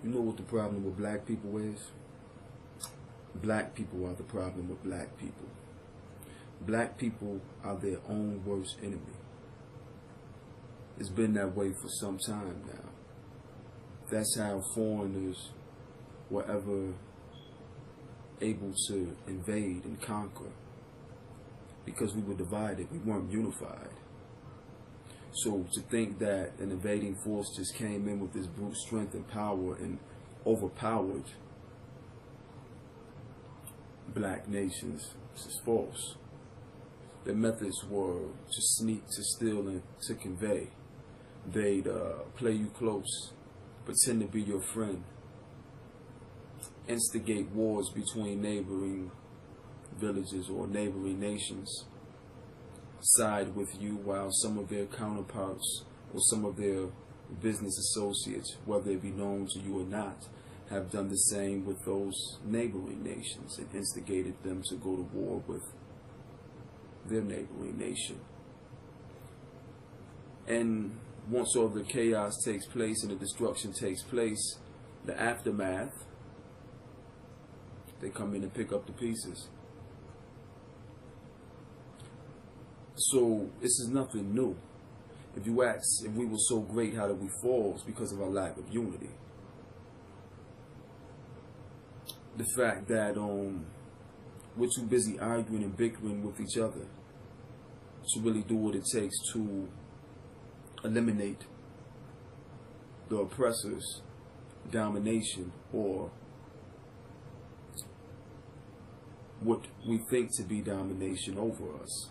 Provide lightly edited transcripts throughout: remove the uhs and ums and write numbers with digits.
You know what the problem with black people is? Black people are the problem with black people. Black people are their own worst enemy. It's been that way for some time now. That's how foreigners were ever able to invade and conquer, because we were divided, we weren't unified. So to think that an invading force just came in with this brute strength and power and overpowered black nations is false. Their methods were to sneak, to steal, and to convey. They'd play you close, pretend to be your friend, instigate wars between neighboring villages or neighboring nations, side with you while some of their counterparts or some of their business associates, whether it be known to you or not, have done the same with those neighboring nations and instigated them to go to war with their neighboring nation. And once all the chaos takes place and the destruction takes place, the aftermath, they come in and pick up the pieces. So this is nothing new. If you ask if we were so great, how did we fall? It's because of our lack of unity. The fact that we're too busy arguing and bickering with each other to really do what it takes to eliminate the oppressor's domination, or what we think to be domination over us.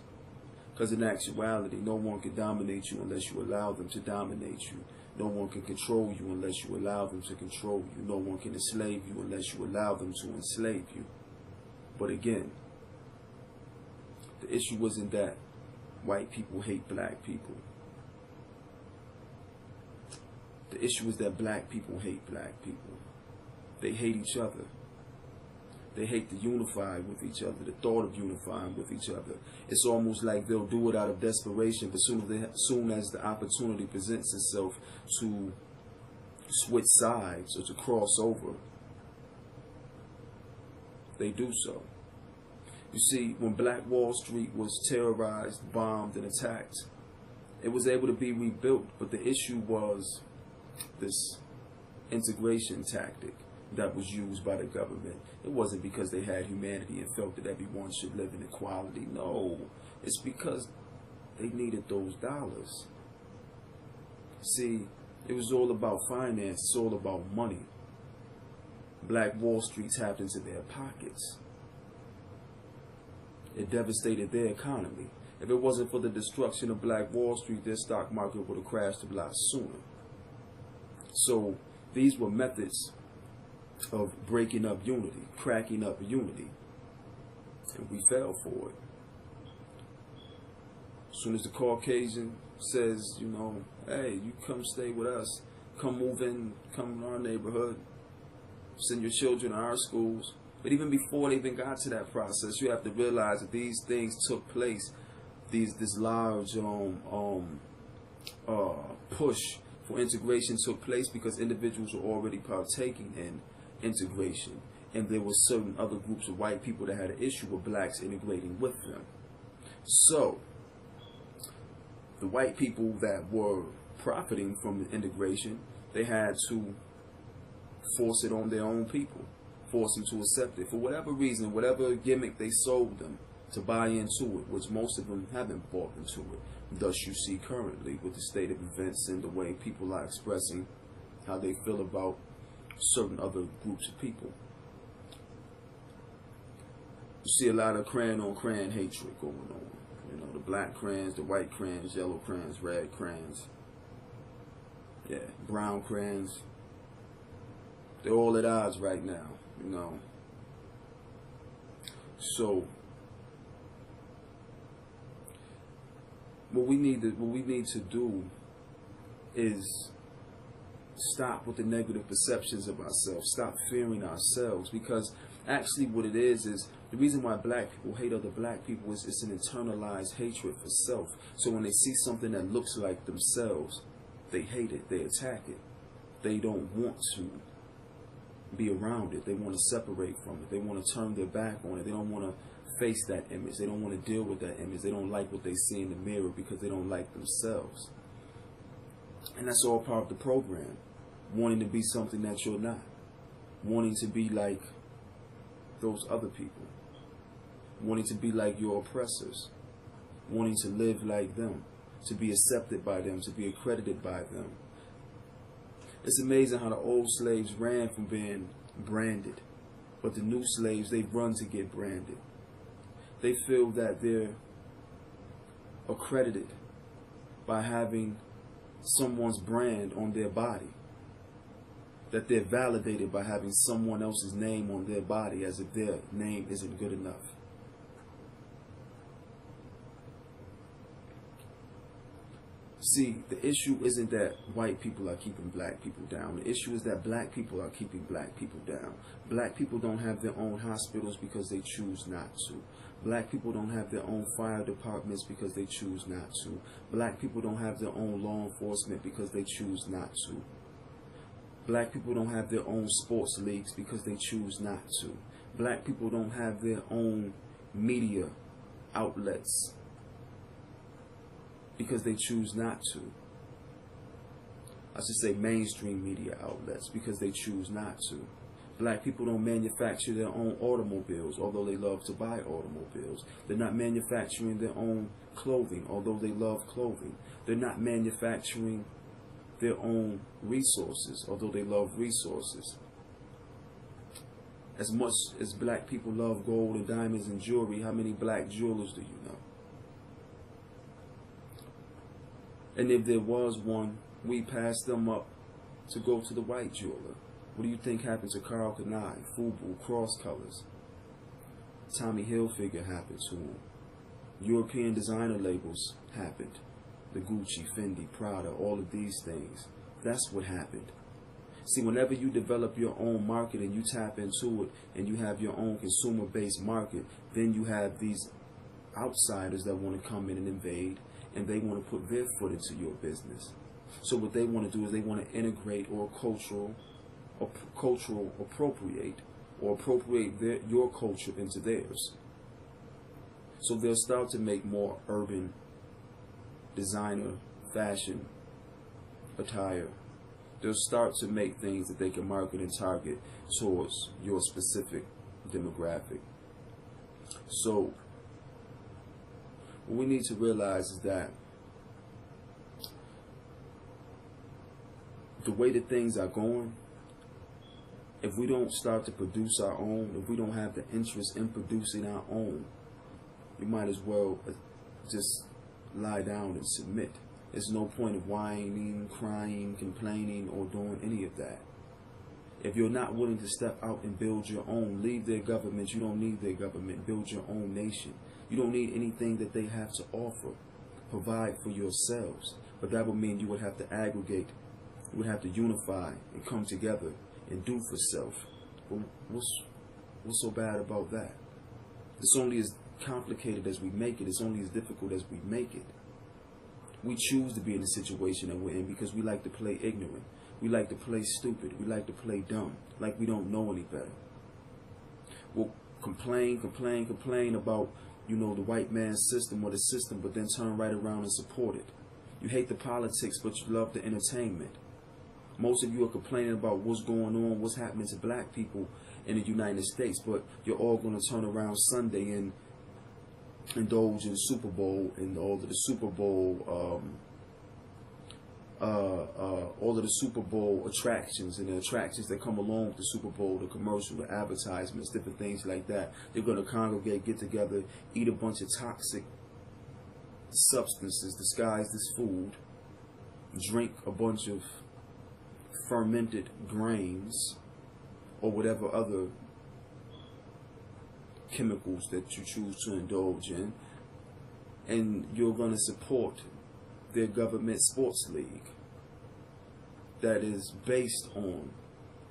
Because in actuality, no one can dominate you unless you allow them to dominate you. No one can control you unless you allow them to control you. No one can enslave you unless you allow them to enslave you. But again, the issue isn't that white people hate black people. The issue is that black people hate black people. They hate each other. They hate to unify with each other, the thought of unifying with each other. It's almost like they'll do it out of desperation, but soon as the opportunity presents itself to switch sides or to cross over, they do so. You see, when Black Wall Street was terrorized, bombed, and attacked, it was able to be rebuilt, but the issue was this integration tactic that was used by the government. It wasn't because they had humanity and felt that everyone should live in equality. No, it's because they needed those dollars. See, it was all about finance. It's all about money. Black Wall Street tapped into their pockets. It devastated their economy. If it wasn't for the destruction of Black Wall Street, their stock market would have crashed a lot sooner. So these were methods of breaking up unity, cracking up unity, and we fell for it. As soon as the Caucasian says, you know, hey, you come stay with us, come move in, come in our neighborhood, send your children to our schools. But even before they even got to that process, you have to realize that these things took place, this large push for integration took place because individuals were already partaking in integration, and there were certain other groups of white people that had an issue with blacks integrating with them. So the white people that were profiting from the integration, they had to force it on their own people, force them to accept it for whatever reason, whatever gimmick they sold them to buy into it, which most of them haven't bought into it. Thus you see currently with the state of events and the way people are expressing how they feel about certain other groups of people. You see a lot of crayon on crayon hatred going on. You know, the black crayons, the white crayons, yellow crayons, red crayons, yeah, brown crayons. They're all at odds right now, you know. So what we need to do is stop with the negative perceptions of ourselves. Stop fearing ourselves, because actually what it is the reason why black people hate other black people is it's an internalized hatred for self. So when they see something that looks like themselves, they hate it, they attack it. They don't want to be around it. They want to separate from it. They want to turn their back on it. They don't want to face that image. They don't want to deal with that image. They don't like what they see in the mirror because they don't like themselves. And that's all part of the program. Wanting to be something that you're not. Wanting to be like those other people. Wanting to be like your oppressors. Wanting to live like them. To be accepted by them. To be accredited by them. It's amazing how the old slaves ran from being branded. But the new slaves, they run to get branded. They feel that they're accredited by having someone's brand on their body. That they're validated by having someone else's name on their body, as if their name isn't good enough. See, the issue isn't that white people are keeping black people down. The issue is that black people are keeping black people down. Black people don't have their own hospitals because they choose not to. Black people don't have their own fire departments because they choose not to. Black people don't have their own law enforcement because they choose not to. Black people don't have their own sports leagues because they choose not to. Black people don't have their own media outlets because they choose not to. I should say mainstream media outlets because they choose not to. Black people don't manufacture their own automobiles, although they love to buy automobiles. They're not manufacturing their own clothing, although they love clothing. They're not manufacturing their own resources, although they love resources. As much as black people love gold and diamonds and jewelry, how many black jewelers do you know? And if there was one, we passed them up to go to the white jeweler. What do you think happened to Karl Kani, Fubu, Cross Colors? Tommy Hilfiger happened to him. European designer labels happened. The Gucci, Fendi, Prada, all of these things. That's what happened. See, whenever you develop your own market and you tap into it and you have your own consumer-based market, then you have these outsiders that want to come in and invade, and they want to put their foot into your business. So what they want to do is they want to integrate or cultural appropriate or appropriate your culture into theirs. So they'll start to make more urban designer fashion attire. They'll start to make things that they can market and target towards your specific demographic. So what we need to realize is that the way that things are going, if we don't start to produce our own, if we don't have the interest in producing our own, we might as well just lie down and submit. There's no point of whining, crying, complaining, or doing any of that. If you're not willing to step out and build your own, leave their government. You don't need their government. Build your own nation. You don't need anything that they have to offer. Provide for yourselves. But that would mean you would have to aggregate. You would have to unify and come together and do for self. Well, what's so bad about that? It's only as complicated as we make it. It's only as difficult as we make it. We choose to be in the situation that we're in because we like to play ignorant. We like to play stupid. We like to play dumb, like we don't know any better. We'll complain about, the white man's system or the system, but then turn right around and support it. You hate the politics, but you love the entertainment. Most of you are complaining about what's going on, what's happening to black people in the United States, but you're all going to turn around Sunday and indulge in Super Bowl and all of the Super Bowl attractions and the attractions that come along with the Super Bowl, the commercial, the advertisements, different things like that. They're going to congregate, get together, eat a bunch of toxic substances disguised as food, drink a bunch of fermented grains or whatever other chemicals that you choose to indulge in, and you're going to support their government sports league that is based on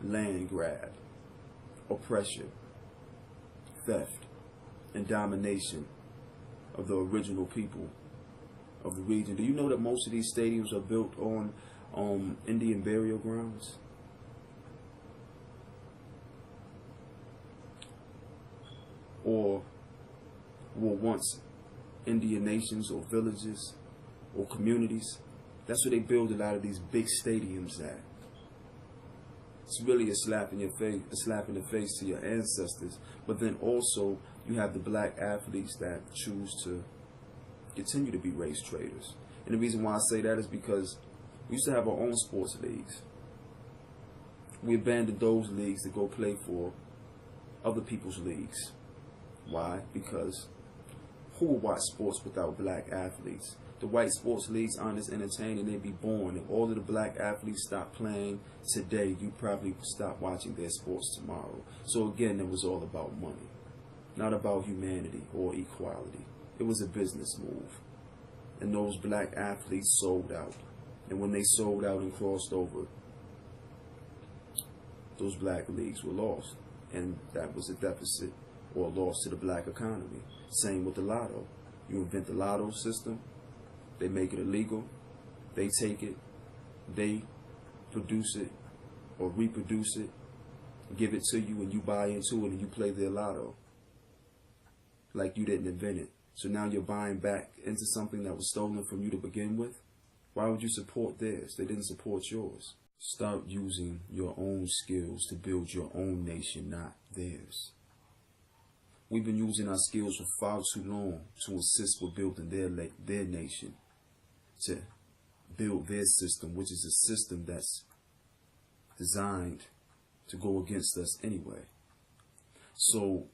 land grab, oppression, theft, and domination of the original people of the region. Do you know that most of these stadiums are built on Indian burial grounds? or were once Indian nations or villages or communities. That's where they build a lot of these big stadiums at. It's really a slap in your face, a slap in the face to your ancestors. But then also you have the black athletes that choose to continue to be race traders. And the reason why I say that is because we used to have our own sports leagues. We abandoned those leagues to go play for other people's leagues. Why? Because who would watch sports without black athletes? The white sports leagues aren't as entertaining. They'd be boring. If all of the black athletes stopped playing today, you probably stop watching their sports tomorrow. So again, it was all about money, not about humanity or equality. It was a business move. And those black athletes sold out. And when they sold out and crossed over, those black leagues were lost. And that was a deficit or a loss to the black economy. Same with the lotto. You invent the lotto system, they make it illegal, they take it, they produce it or reproduce it, give it to you, and you buy into it and you play their lotto like you didn't invent it. So now you're buying back into something that was stolen from you to begin with. Why would you support theirs? They didn't support yours. Start using your own skills to build your own nation, not theirs. We've been using our skills for far too long to assist with building their nation, to build their system, which is a system that's designed to go against us anyway. So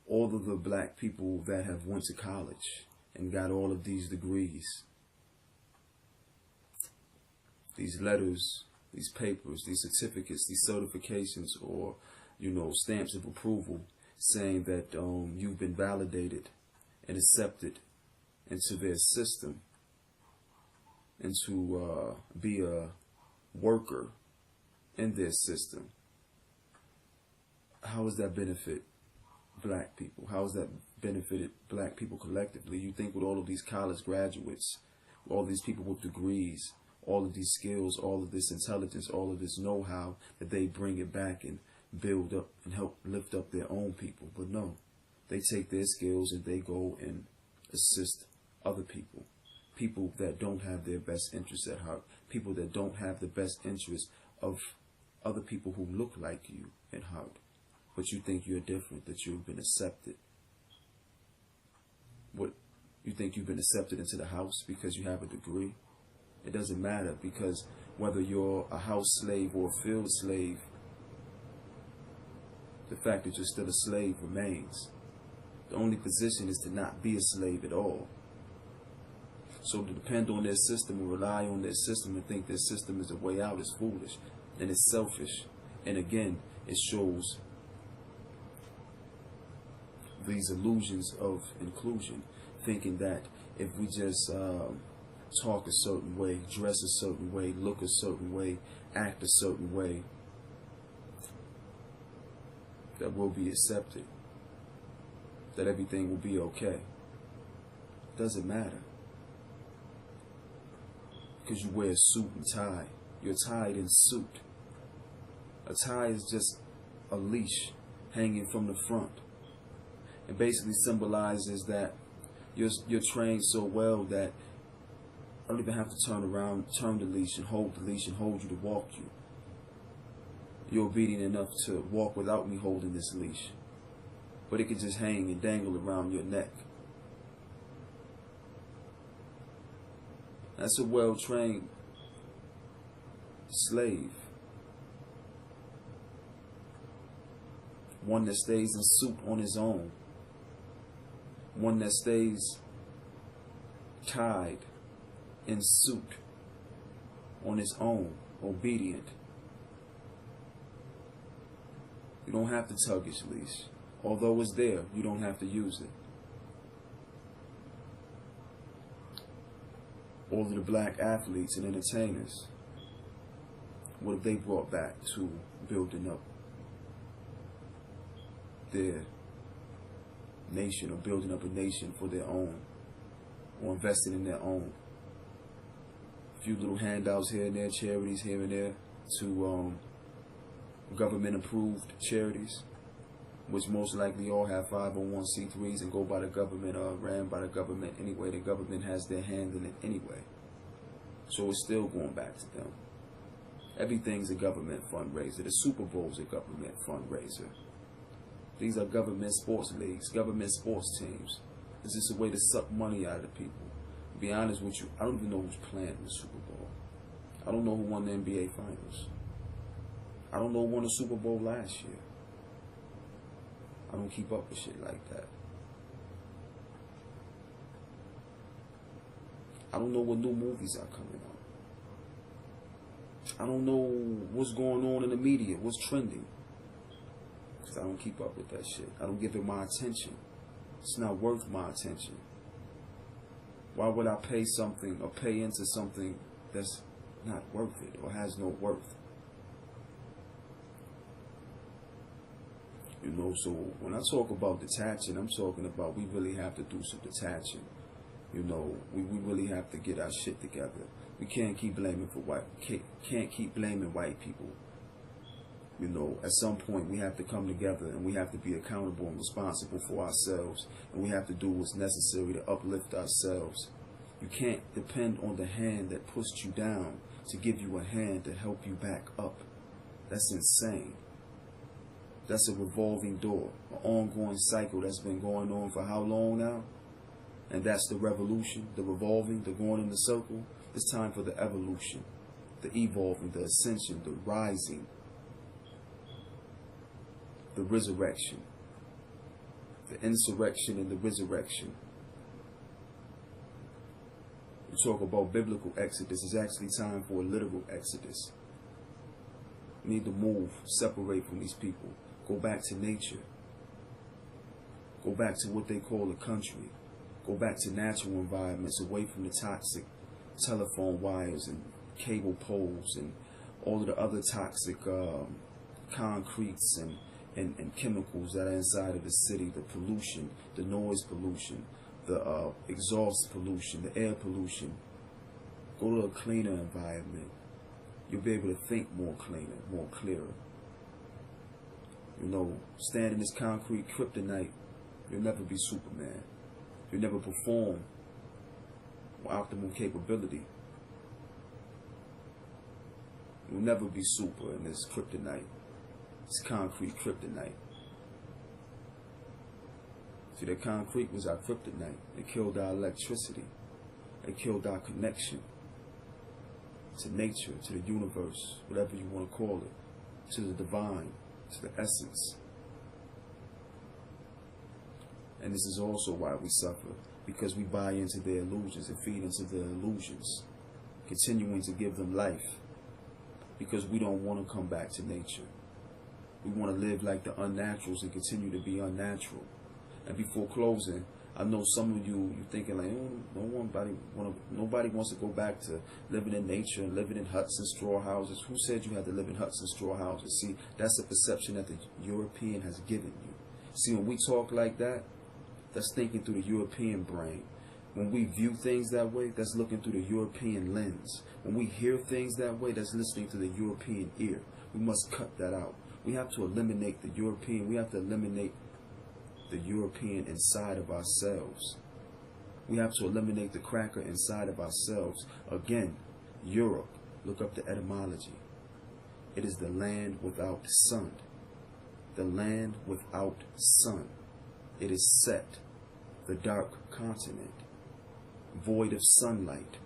all of the black people that have went to college and got all of these degrees, these letters, these papers, these certificates, these certifications, or, stamps of approval, saying that you've been validated and accepted into their system and to be a worker in their system. How does that benefit black people? How has that benefited black people collectively? You think with all of these college graduates, all these people with degrees, all of these skills, all of this intelligence, all of this know-how, that they bring it back and build up and help lift up their own people. But no, they take their skills and they go and assist other people. People that don't have their best interests at heart. People that don't have the best interests of other people who look like you at heart. But you think you're different, that you've been accepted. What, you think you've been accepted into the house because you have a degree? It doesn't matter, because whether you're a house slave or a field slave, the fact that you're still a slave remains. The only position is to not be a slave at all. So to depend on their system and rely on their system and think their system is a way out is foolish, and it's selfish. And again, it shows these illusions of inclusion, thinking that if we just talk a certain way, dress a certain way, look a certain way, act a certain way, that we'll be accepted, that everything will be okay. Doesn't matter. Because you wear a suit and tie. You're tied in suit. A tie is just a leash hanging from the front. It basically symbolizes that you're trained so well that I don't even have to turn around, turn the leash and hold you to walk you. You're obedient enough to walk without me holding this leash. But it could just hang and dangle around your neck. That's a well-trained slave. One that stays in suit on his own. One that stays tied in suit on his own, obedient. You don't have to tug his leash. Although it's there, you don't have to use it. All of the black athletes and entertainers, what have they brought back to building up their nation, or building up a nation for their own, or investing in their own? A few little handouts here and there, charities here and there, to government approved charities. which most likely all have 501c3s and go by the government or ran by the government anyway. The government has their hand in it anyway. So it's still going back to them. Everything's a government fundraiser. The Super Bowl's a government fundraiser. These are government sports leagues, government sports teams. It's just a way to suck money out of the people. To be honest with you, I don't even know who's playing in the Super Bowl. I don't know who won the NBA Finals. I don't know who won the Super Bowl last year. I don't keep up with shit like that. I don't know what new movies are coming out. I don't know what's going on in the media, what's trending. Because I don't keep up with that shit. I don't give it my attention. It's not worth my attention. Why would I pay something or pay into something that's not worth it or has no worth? You know, so when I talk about detaching, I'm talking about we really have to do some detaching. You know, we really have to get our shit together. We can't keep blaming can't keep blaming white people. You know, at some point we have to come together and we have to be accountable and responsible for ourselves, and we have to do what's necessary to uplift ourselves. You can't depend on the hand that pushed you down to give you a hand to help you back up. That's insane. That's a revolving door, an ongoing cycle that's been going on for how long now? And that's the revolution, the revolving, the going in the circle. It's time for the evolution, the evolving, the ascension, the rising, the resurrection, the insurrection and the resurrection. You talk about biblical exodus. It's actually time for a literal exodus. We need to move, separate from these people, go back to nature, go back to what they call a country, go back to natural environments, away from the toxic telephone wires and cable poles and all of the other toxic concretes and chemicals that are inside of the city, the pollution, the noise pollution, the exhaust pollution, the air pollution. Go to a cleaner environment. You'll be able to think more cleaner, more clearer. You know, stand in this concrete kryptonite, you'll never be Superman. You'll never perform with optimal capability. You'll never be super in this kryptonite, this concrete kryptonite. See, the concrete was our kryptonite. It killed our electricity. It killed our connection to nature, to the universe, whatever you want to call it, to the divine, to the essence. And this is also why we suffer, because we buy into their illusions and feed into their illusions, continuing to give them life, because we don't want to come back to nature. We want to live like the unnaturals and continue to be unnatural. And before closing, I know some of you thinking like, oh, nobody wants to go back to living in nature and living in huts and straw houses. Who said you had to live in huts and straw houses? See, that's a perception that the European has given you. See, when we talk like that, that's thinking through the European brain. When we view things that way, that's looking through the European lens. When we hear things that way, that's listening to the European ear. We must cut that out. We have to eliminate the European. We have to eliminate the European inside of ourselves. We have to eliminate the cracker inside of ourselves. Again, Europe, look up the etymology. It is the land without sun. The land without sun. It is set, the dark continent, void of sunlight,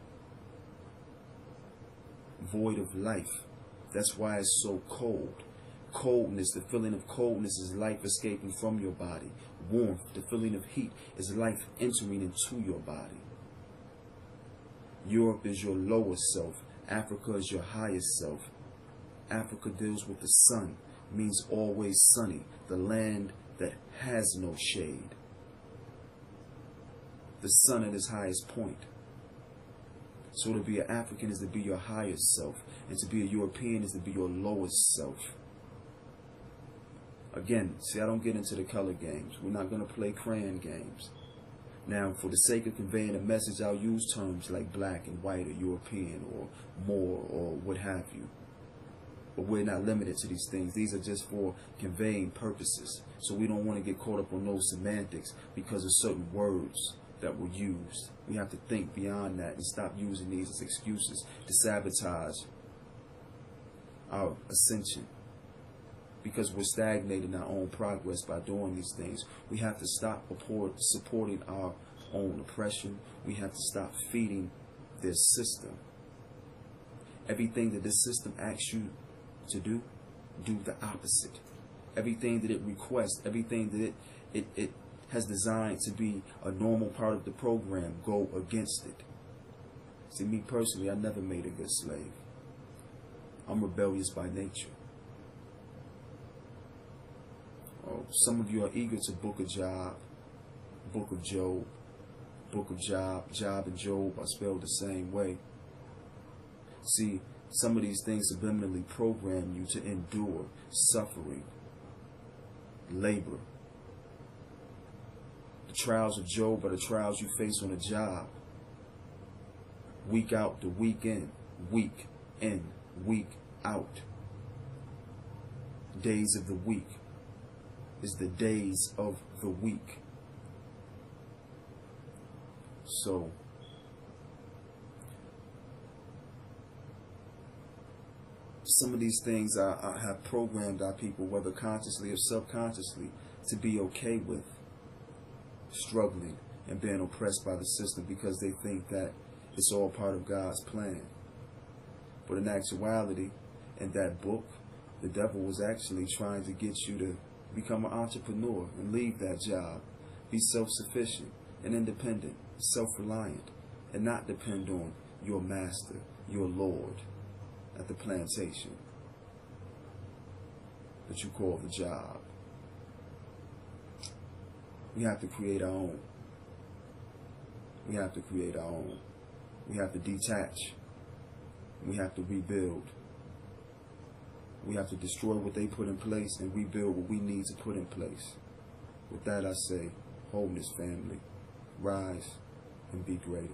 void of life. That's why it's so cold. Coldness, the feeling of coldness is life escaping from your body. Warmth, the feeling of heat, is life entering into your body. Europe is your lower self. Africa is your highest self. Africa deals with the sun, means always sunny, the land that has no shade. The sun at its highest point. So to be an African is to be your highest self, and to be a European is to be your lowest self. Again, see, I don't get into the color games. We're not going to play crayon games. Now, for the sake of conveying a message, I'll use terms like black and white or European or more or what have you. But we're not limited to these things. These are just for conveying purposes. So we don't want to get caught up on those semantics because of certain words that were used. We have to think beyond that and stop using these as excuses to sabotage our ascension, because we're stagnating our own progress by doing these things. We have to stop supporting our own oppression. We have to stop feeding this system. Everything that this system asks you to do the opposite. Everything that it requests, everything that it has designed to be a normal part of the program, go against it. See, me personally, I never made a good slave. I'm rebellious by nature. Oh, some of you are eager to book a job, book of Job, book of Job. Job and Job are spelled the same way. See, some of these things subliminally program you to endure suffering, labor. The trials of Job are the trials you face on a job. Week out to week in, week in, week out. Days of the week is the days of the week. So, some of these things I have programmed our people, whether consciously or subconsciously, to be okay with struggling and being oppressed by the system because they think that it's all part of God's plan. But in actuality, in that book, the devil was actually trying to get you to become an entrepreneur and leave that job, be self-sufficient and independent, self-reliant, and not depend on your master, your Lord at the plantation that you call the job. We have to create our own. We have to create our own. We have to detach. We have to rebuild. We have to destroy what they put in place and rebuild what we need to put in place. With that I say, wholeness, family. Rise and be greater.